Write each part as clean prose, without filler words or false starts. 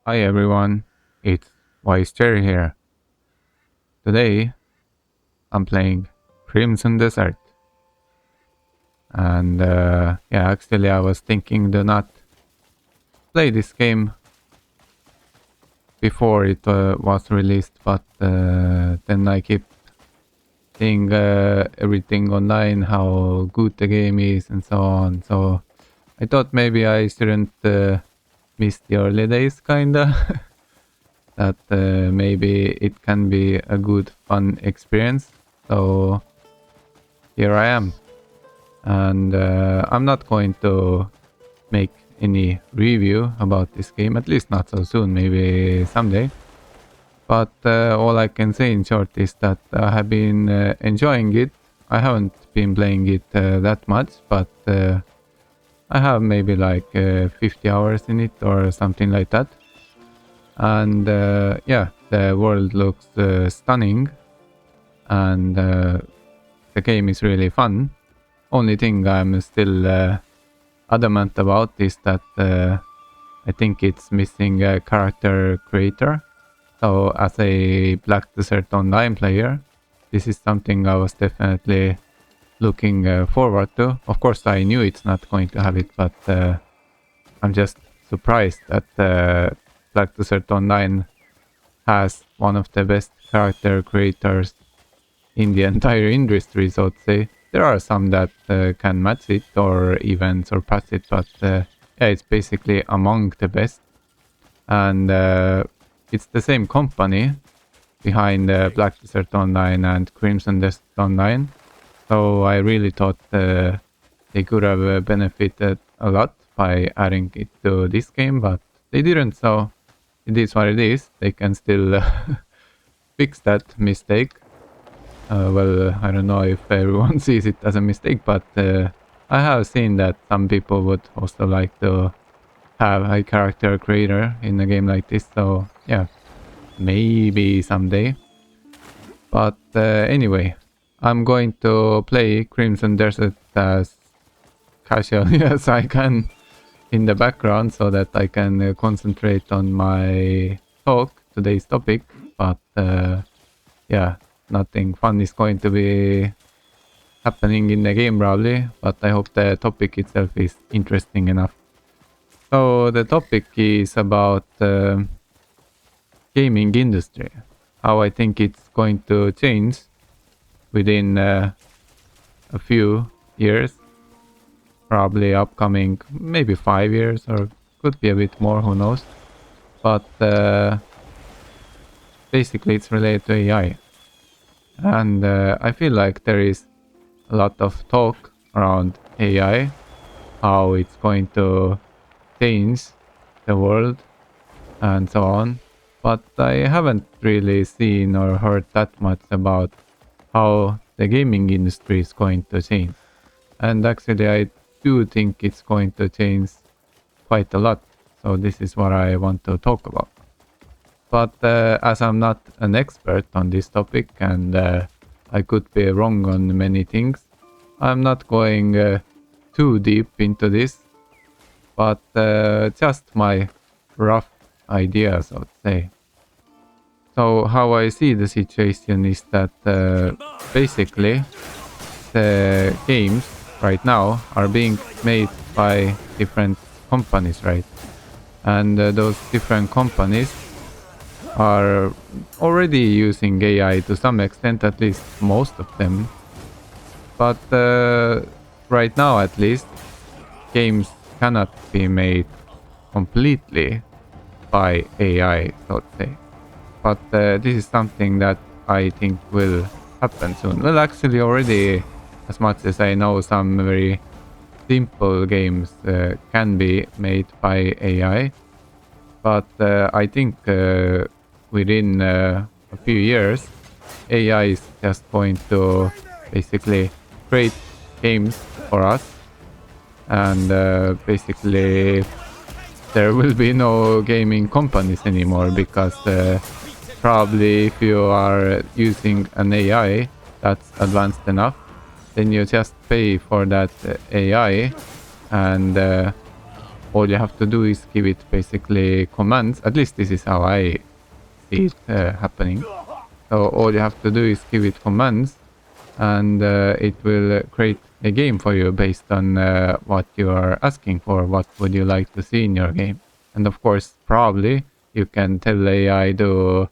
Hi everyone, it's Wise Cherry here. Today I'm playing Crimson Desert, and actually I was thinking to not play this game before it was released, but then I keep seeing everything online, how good the game is, and so on. So I thought maybe I shouldn't miss the early days, kinda. That maybe it can be a good, fun experience. So here I am, and I'm not going to make any review about this game, at least not so soon, maybe someday. But all I can say in short is that I have been enjoying it. I haven't been playing it that much, but I have maybe like 50 hours in it or something like that. And the world looks stunning, and the game is really fun. Only thing I'm still adamant about is that I think it's missing a character creator. So as a Black Desert Online player, this is something I was definitely looking forward to. Of course, I knew it's not going to have it, but I'm just surprised that Black Desert Online has one of the best character creators in the entire industry, so to say. There are some that can match it or even surpass it, but yeah, it's basically among the best. And it's the same company behind Black Desert Online and Crimson Desert Online. So I really thought they could have benefited a lot by adding it to this game, but they didn't. So it is what it is. They can still fix that mistake. I don't know if everyone sees it as a mistake, but I have seen that some people would also like to have a character creator in a game like this. So yeah, maybe someday. But anyway, I'm going to play Crimson Desert as casually as I can in the background so that I can concentrate on my talk, today's topic. But yeah, nothing fun is going to be happening in the game probably, but I hope the topic itself is interesting enough. So the topic is about gaming industry, how I think it's going to change within a few years, probably upcoming maybe 5 years or could be a bit more, who knows. But basically it's related to AI, and I feel like there is a lot of talk around AI, how it's going to change the world and so on. But I haven't really seen or heard that much about how the gaming industry is going to change. And actually, I do think it's going to change quite a lot. So this is what I want to talk about. But as I'm not an expert on this topic and I could be wrong on many things, I'm not going too deep into this, but just my rough ideas, I would say. So how I see the situation is that basically the games right now are being made by different companies, right? And those different companies are already using AI to some extent, at least most of them. But right now, at least, games cannot be made completely by AI, so to say. But this is something that I think will happen soon. Well, actually, already, as much as I know, some very simple games can be made by AI. But I think within a few years, AI is just going to basically create games for us, and basically there will be no gaming companies anymore because probably if you are using an AI that's advanced enough, then you just pay for that AI, and all you have to do is give it basically commands. At least this is how I see it happening. So all you have to do is give it commands, and it will create a game for you based on what you are asking for. What would you like to see in your game? And of course, probably you can tell AI to,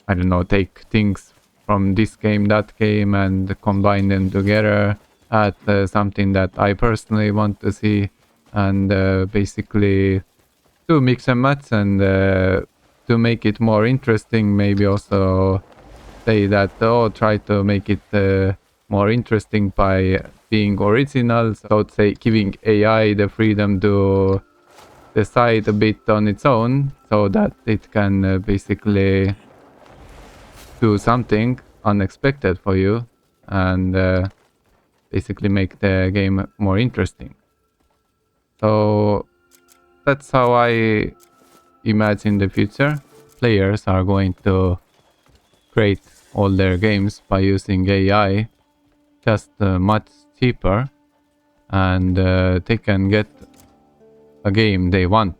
I don't know, take things from this game, that game, and combine them together at something that I personally want to see, and basically to mix and match, and to make it more interesting. Maybe also say that, oh, try to make it more interesting by being original. So I would say giving AI the freedom to decide a bit on its own, so that it can basically do something unexpected for you, and basically make the game more interesting. So that's how I imagine the future. Players are going to create all their games by using AI, just much cheaper, and they can get a game they want,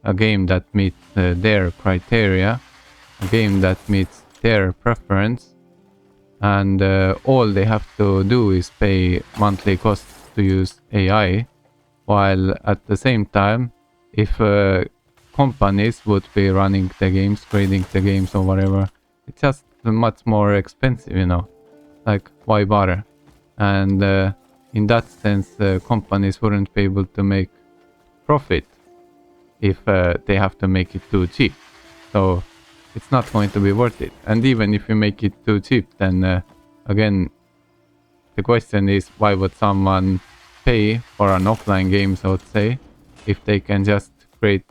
a game that meets their criteria, a game that meets their preference, and all they have to do is pay monthly costs to use AI, while at the same time, if companies would be running the games, creating the games or whatever, it's just much more expensive, you know, like why bother? And in that sense, companies wouldn't be able to make profit if they have to make it too cheap. So it's not going to be worth it. And even if you make it too cheap, then again, the question is, why would someone pay for an offline game, so to say, if they can just create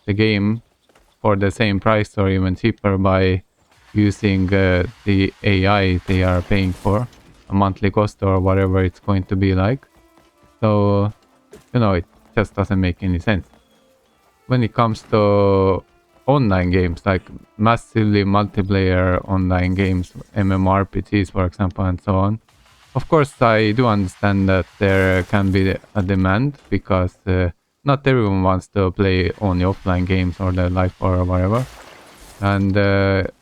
the game for the same price or even cheaper by using the AI they are paying for, a monthly cost or whatever it's going to be like. So, you know, it just doesn't make any sense. When it comes to online games, like massively multiplayer online games, MMORPGs, for example, and so on, of course, I do understand that there can be a demand, because not everyone wants to play only offline games or the life or whatever. And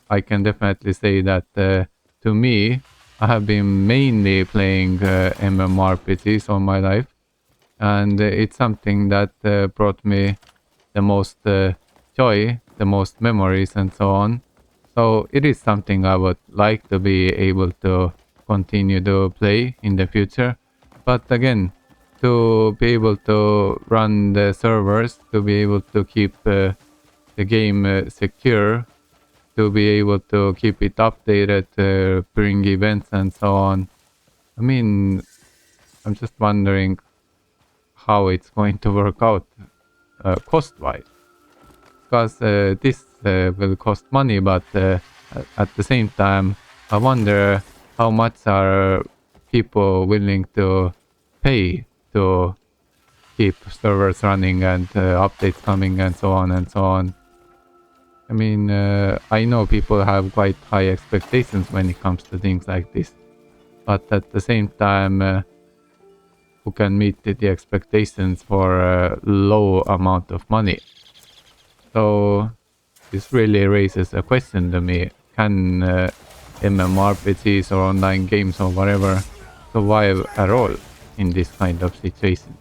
I can definitely say that to me, I have been mainly playing MMORPGs all my life. And it's something that brought me the most joy, the most memories, and so on. So it is something I would like to be able to continue to play in the future. But again, to be able to run the servers, to be able to keep the game secure, to be able to keep it updated, bring events and so on. I mean, I'm just wondering how it's going to work out cost-wise. Because this will cost money, but at the same time, I wonder how much are people willing to pay to keep servers running and updates coming and so on and so on. I mean, I know people have quite high expectations when it comes to things like this, but at the same time, who can meet the expectations for a low amount of money? So this really raises a question to me. Can MMORPGs or online games or whatever survive at all in this kind of situation?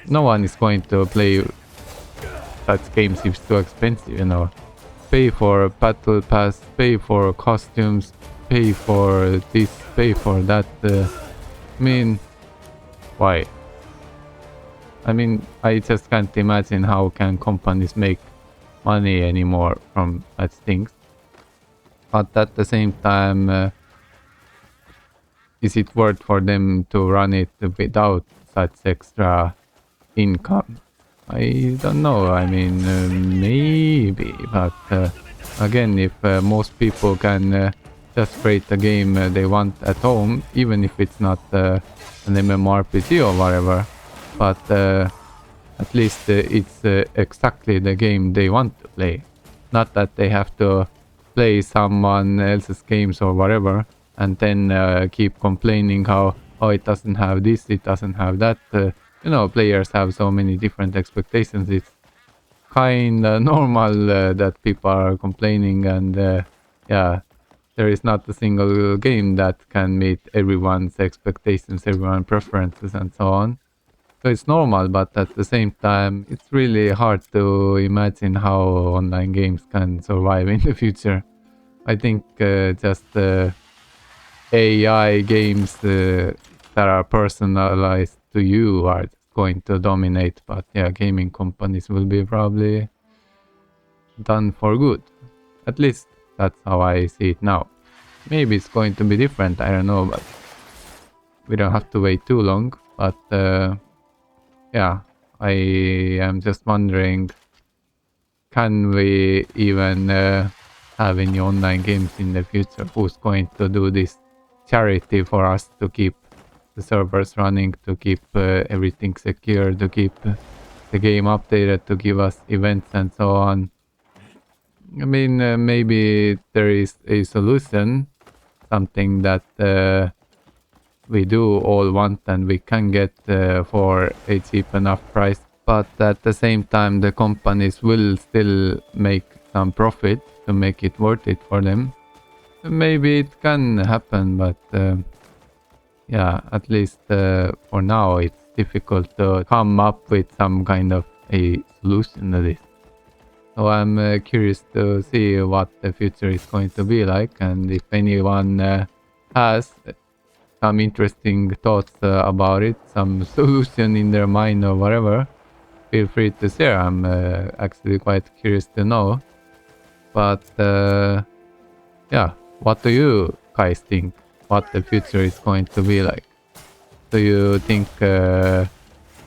No one is going to play such games if it's too expensive, you know. Pay for battle pass, pay for costumes, pay for this, pay for that. I mean, why? I mean, I just can't imagine how can companies make money anymore from such things. But at the same time, is it worth for them to run it without such extra income? I don't know. I mean, maybe, but again, if most people can just create a game they want at home, even if it's not an MMORPG or whatever, but at least it's exactly the game they want to play. Not that they have to play someone else's games or whatever, and then keep complaining how, oh, it doesn't have this, it doesn't have that. you know, players have so many different expectations. It's kind of normal that people are complaining, and yeah, there is not a single game that can meet everyone's expectations, everyone's preferences, and so on. So it's normal, but at the same time, it's really hard to imagine how online games can survive in the future. I think just AI games that are personalized to you are going to dominate, but yeah, gaming companies will be probably done for good. At least that's how I see it now. Maybe it's going to be different, I don't know, but we don't have to wait too long. But yeah, I am just wondering, can we even have any online games in the future? Who's going to do this charity for us to keep the servers running, to keep everything secure, to keep the game updated, to give us events and so on? I mean, maybe there is a solution, something that we do all want and we can get for a cheap enough price. But at the same time, the companies will still make some profit to make it worth it for them. Maybe it can happen, but yeah, at least for now, it's difficult to come up with some kind of a solution to this. So I'm curious to see what the future is going to be like, and if anyone has some interesting thoughts about it, some solution in their mind or whatever, feel free to share. I'm actually quite curious to know. But yeah, what do you guys think? What the future is going to be like? Do you think the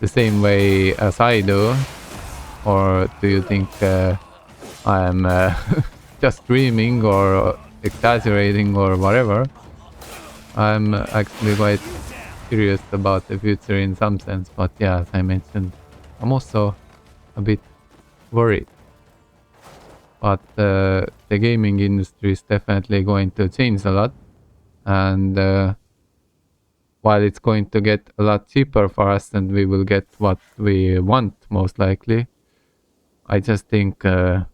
same way as I do, or do you think I am just dreaming or exaggerating or whatever? I'm actually quite curious about the future in some sense, but yeah, as I mentioned, I'm also a bit worried. But the gaming industry is definitely going to change a lot, and while it's going to get a lot cheaper for us and we will get what we want most likely, I just think the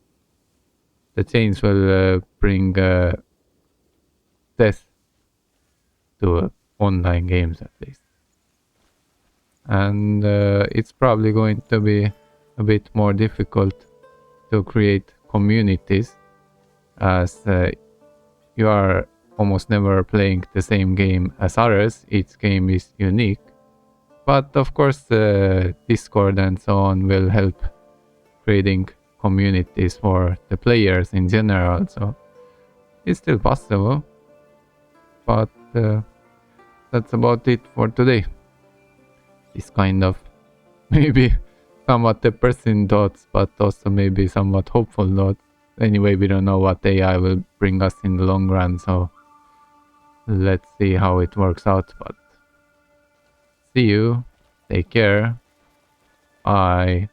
change will bring death to online games at least. And it's probably going to be a bit more difficult to create communities, as you are almost never playing the same game as others. Each game is unique. But of course, Discord and so on will help creating communities for the players in general. So it's still possible. But that's about it for today. This kind of maybe somewhat depressing thoughts, but also maybe somewhat hopeful thoughts. Anyway, we don't know what AI will bring us in the long run, so let's see how it works out. But see you. Take care. Bye.